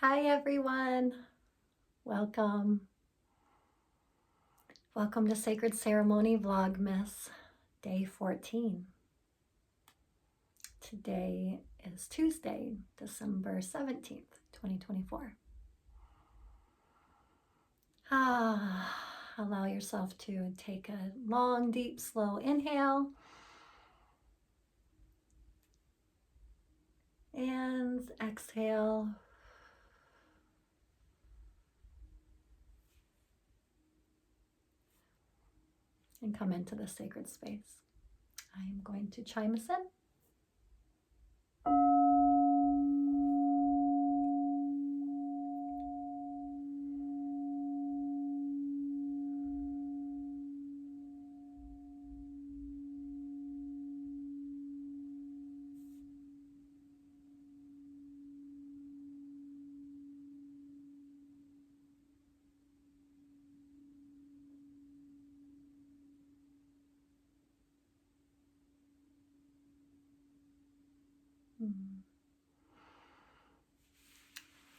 Hi everyone, welcome. Welcome to Sacred Ceremony Vlogmas Day 14. Today is Tuesday, December 17th, 2024. Allow yourself to take a long, deep, slow inhale. And exhale. And come into the sacred space. I am going to chime us in.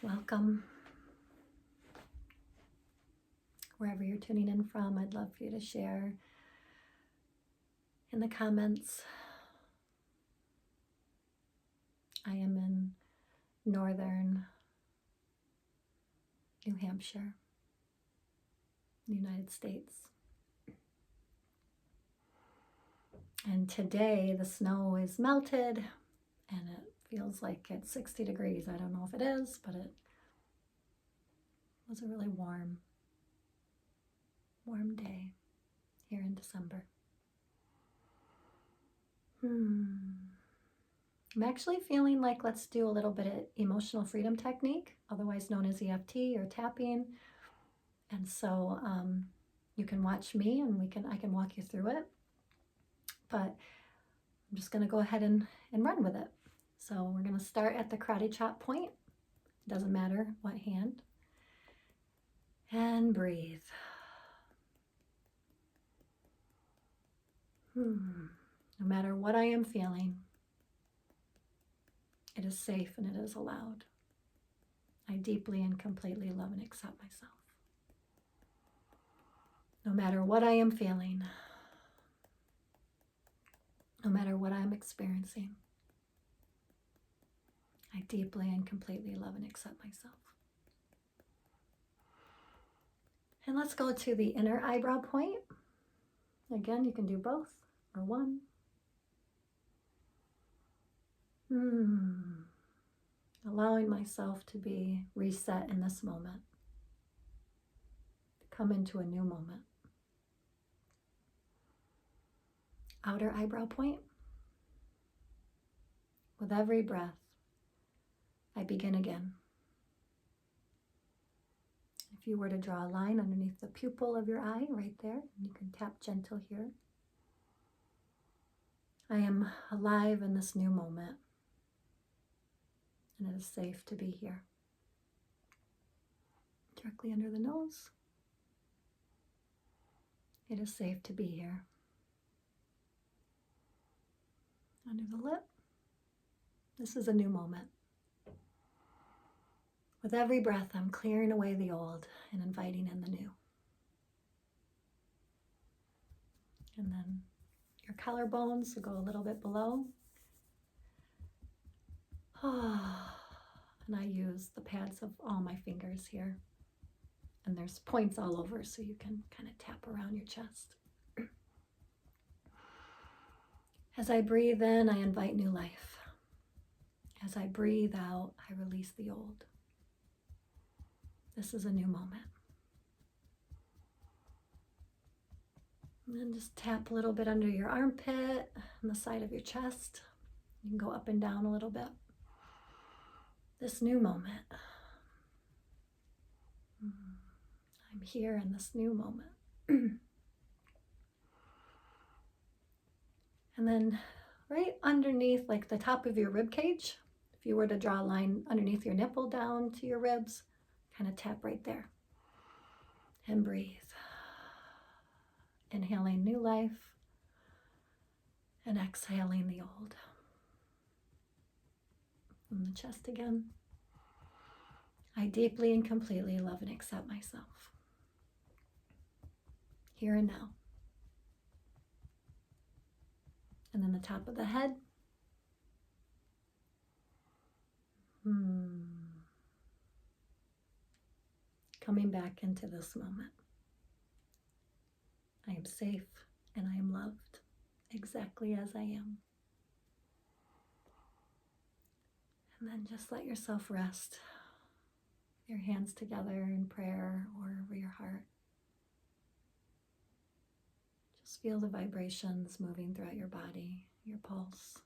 Welcome. Wherever you're tuning in from, I'd love for you to share in the comments. I am in northern New Hampshire, United States. And today the snow is melted and it feels like it's 60 degrees. I don't know if it is, but it was a really warm day here in December. I'm actually feeling like let's do a little bit of emotional freedom technique, otherwise known as EFT or tapping. And so you can watch me and I can walk you through it. But I'm just going to go ahead and run with it. So we're going to start at the karate chop point. Doesn't matter what hand. And breathe. No matter what I am feeling, it is safe and it is allowed. I deeply and completely love and accept myself. No matter what I am feeling, no matter what I'm experiencing, I deeply and completely love and accept myself. And let's go to the inner eyebrow point. Again, you can do both or one. Allowing myself to be reset in this moment. To come into a new moment. Outer eyebrow point. With every breath, I begin again. If you were to draw a line underneath the pupil of your eye, right there, you can tap gentle here. I am alive in this new moment, and it is safe to be here. Directly under the nose. It is safe to be here. Under the lip. This is a new moment. With every breath, I'm clearing away the old and inviting in the new. And then your collarbones will go a little bit below. And I use the pads of all my fingers here. And there's points all over so you can kind of tap around your chest. As I breathe in, I invite new life. As I breathe out, I release the old. This is a new moment. And then just tap a little bit under your armpit, on the side of your chest. You can go up and down a little bit. This new moment. I'm here in this new moment. And then right underneath, like the top of your rib cage, if you were to draw a line underneath your nipple down to your ribs, kind of tap right there. And breathe. Inhaling new life and exhaling the old. From the chest again. I deeply and completely love and accept myself. Here and now. And then the top of the head. Coming back into this moment. I am safe and I am loved exactly as I am. And then just let yourself rest. Your hands together in prayer or over your heart. Just feel the vibrations moving throughout your body, your pulse.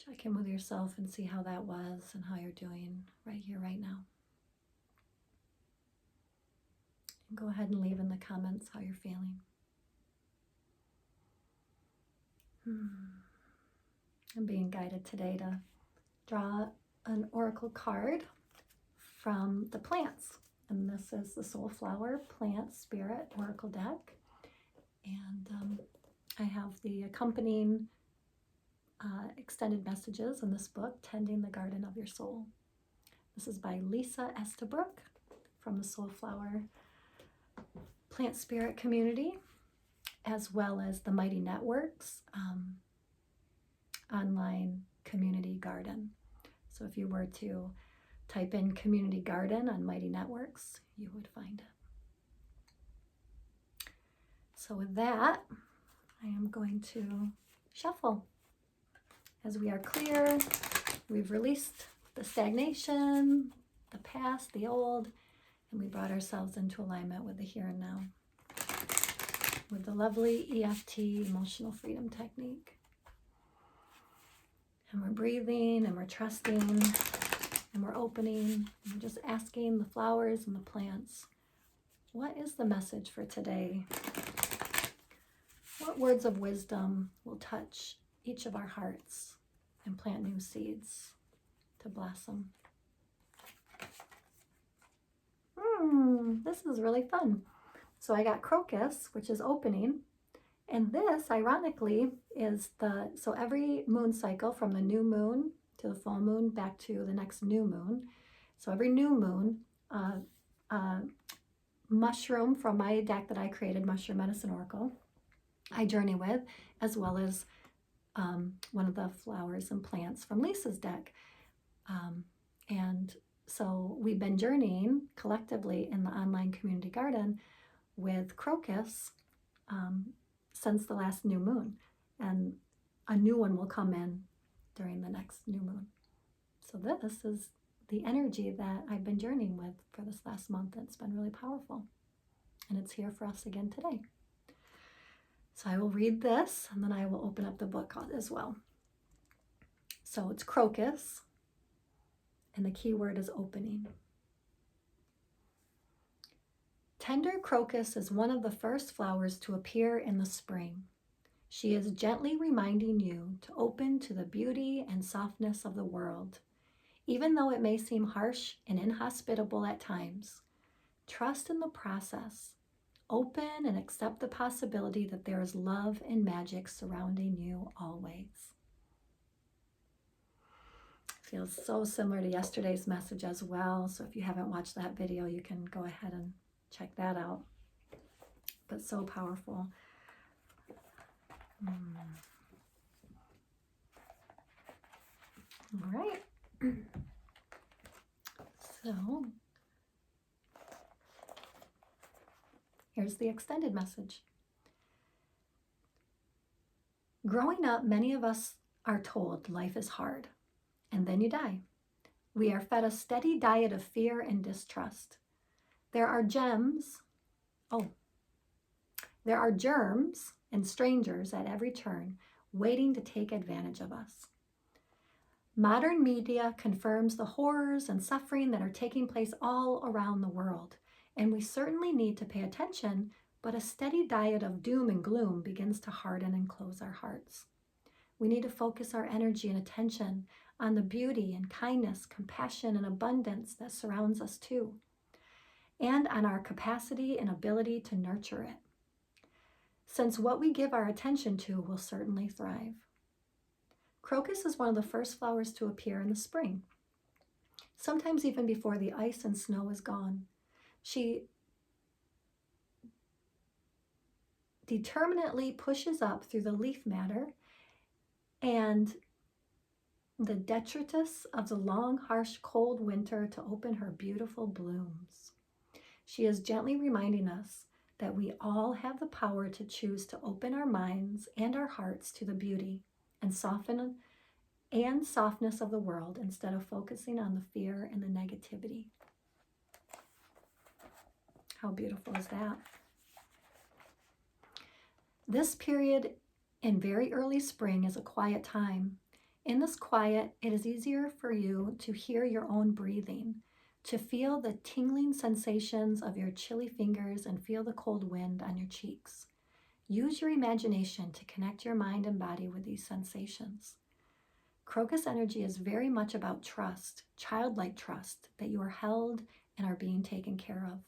Check in with yourself and see how that was and how you're doing right here, right now. And go ahead and leave in the comments how you're feeling. I'm being guided today to draw an oracle card from the plants. And this is the Soulflower Plant Spirit Oracle deck. And I have the accompanying extended messages in this book, Tending the Garden of Your Soul. This is by Lisa Estabrook from the Soulflower Plant Spirit community, as well as the Mighty Networks online community garden. So if you were to type in community garden on Mighty Networks, you would find it. So with that, I am going to shuffle. As we are clear, we've released the stagnation, the past, the old, and we brought ourselves into alignment with the here and now, with the lovely EFT, emotional freedom technique. And we're breathing, and we're trusting, and we're opening, and we're just asking the flowers and the plants, what is the message for today? What words of wisdom will touch each of our hearts and plant new seeds to blossom? This is really fun. So I got Crocus, which is opening. And this, ironically, is so every moon cycle, from the new moon to the full moon back to the next new moon. So every new moon, mushroom from my deck that I created, Mushroom Medicine Oracle, I journey with, as well as one of the flowers and plants from Lisa's deck. And so we've been journeying collectively in the online community garden with Crocus since the last new moon. And a new one will come in during the next new moon. So this is the energy that I've been journeying with for this last month. It's been really powerful. And it's here for us again today. So I will read this, and then I will open up the book as well. So it's Crocus, and the key word is opening. Tender crocus is one of the first flowers to appear in the spring. She is gently reminding you to open to the beauty and softness of the world. Even though it may seem harsh and inhospitable at times, trust in the process. Open and accept the possibility that there is love and magic surrounding you always. Feels so similar to yesterday's message as well. So if you haven't watched that video, you can go ahead and check that out. But so powerful. All right. So here's the extended message. Growing up, many of us are told life is hard, and then you die. We are fed a steady diet of fear and distrust. There are germs and strangers at every turn waiting to take advantage of us. Modern media confirms the horrors and suffering that are taking place all around the world, and we certainly need to pay attention, but a steady diet of doom and gloom begins to harden and close our hearts. We need to focus our energy and attention on the beauty and kindness, compassion, and abundance that surrounds us too, and on our capacity and ability to nurture it. Since what we give our attention to will certainly thrive. Crocus is one of the first flowers to appear in the spring, sometimes even before the ice and snow is gone. She determinately pushes up through the leaf matter and the detritus of the long, harsh, cold winter to open her beautiful blooms. She is gently reminding us that we all have the power to choose to open our minds and our hearts to the beauty and softness of the world instead of focusing on the fear and the negativity. How beautiful is that? This period in very early spring is a quiet time. In this quiet, it is easier for you to hear your own breathing, to feel the tingling sensations of your chilly fingers and feel the cold wind on your cheeks. Use your imagination to connect your mind and body with these sensations. Crocus energy is very much about trust, childlike trust, that you are held and are being taken care of.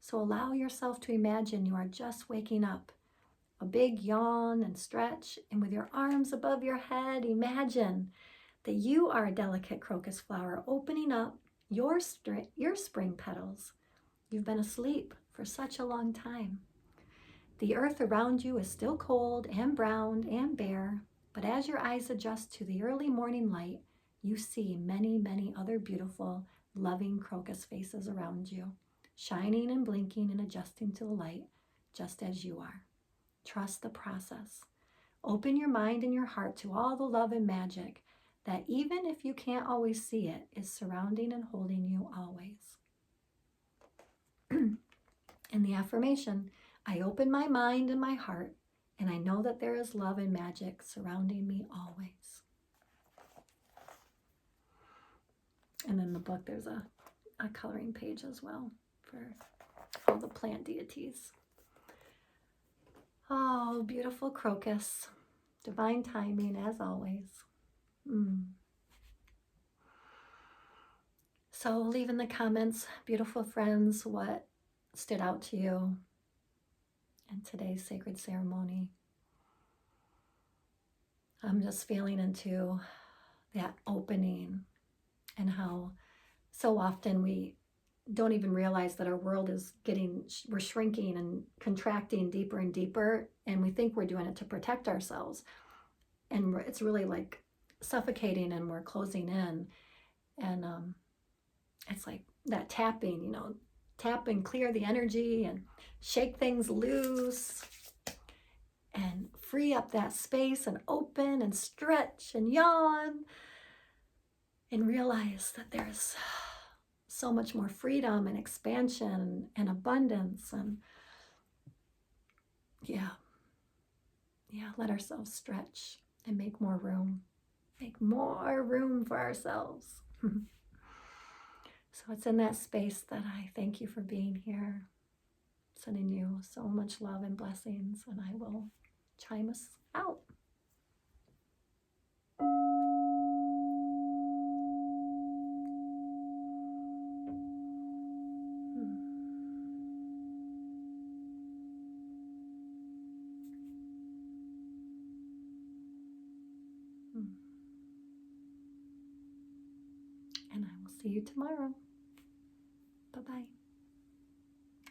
So allow yourself to imagine you are just waking up. A big yawn and stretch, and with your arms above your head, imagine that you are a delicate crocus flower opening up your spring petals. You've been asleep for such a long time. The earth around you is still cold and brown and bare, but as your eyes adjust to the early morning light, you see many, many other beautiful, loving crocus faces around you, shining and blinking and adjusting to the light, just as you are. Trust the process. Open your mind and your heart to all the love and magic that, even if you can't always see it, is surrounding and holding you always. In the affirmation, I open my mind and my heart, and I know that there is love and magic surrounding me always. And in the book, there's a coloring page as well for all the plant deities. Oh, beautiful crocus. Divine timing, as always. So leave in the comments, beautiful friends, what stood out to you in today's sacred ceremony. I'm just feeling into that opening and how so often we don't even realize that our world is we're shrinking and contracting deeper and deeper, and we think we're doing it to protect ourselves. And it's really like suffocating, and we're closing in. And it's like that tapping, tap and clear the energy and shake things loose and free up that space and open and stretch and yawn and realize that there's so much more freedom and expansion and abundance. And let ourselves stretch and make more room for ourselves. So it's in that space that I thank you for being here, sending you so much love and blessings, and I will chime us out. And I will see you tomorrow. Bye-bye.